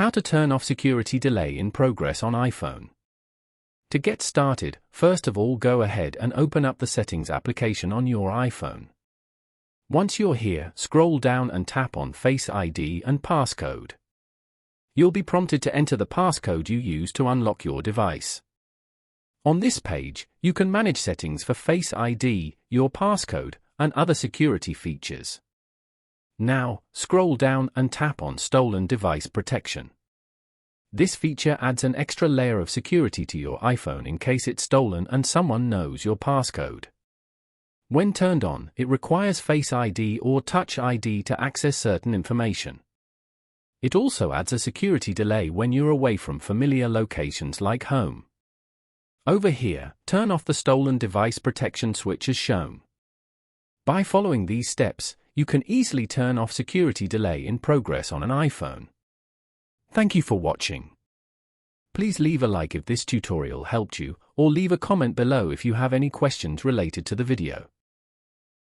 How to turn off security delay in progress on iPhone. To get started, first of all go ahead and open up the Settings application on your iPhone. Once you're here, scroll down and tap on Face ID and Passcode. You'll be prompted to enter the passcode you use to unlock your device. On this page, you can manage settings for Face ID, your passcode, and other security features. Now, scroll down and tap on Stolen Device Protection. This feature adds an extra layer of security to your iPhone in case it's stolen and someone knows your passcode. When turned on, it requires Face ID or Touch ID to access certain information. It also adds a security delay when you're away from familiar locations like home. Over here, turn off the Stolen Device Protection switch as shown. By following these steps, you can easily turn off security delay in progress on an iPhone. Thank you for watching. Please leave a like if this tutorial helped you, or leave a comment below if you have any questions related to the video.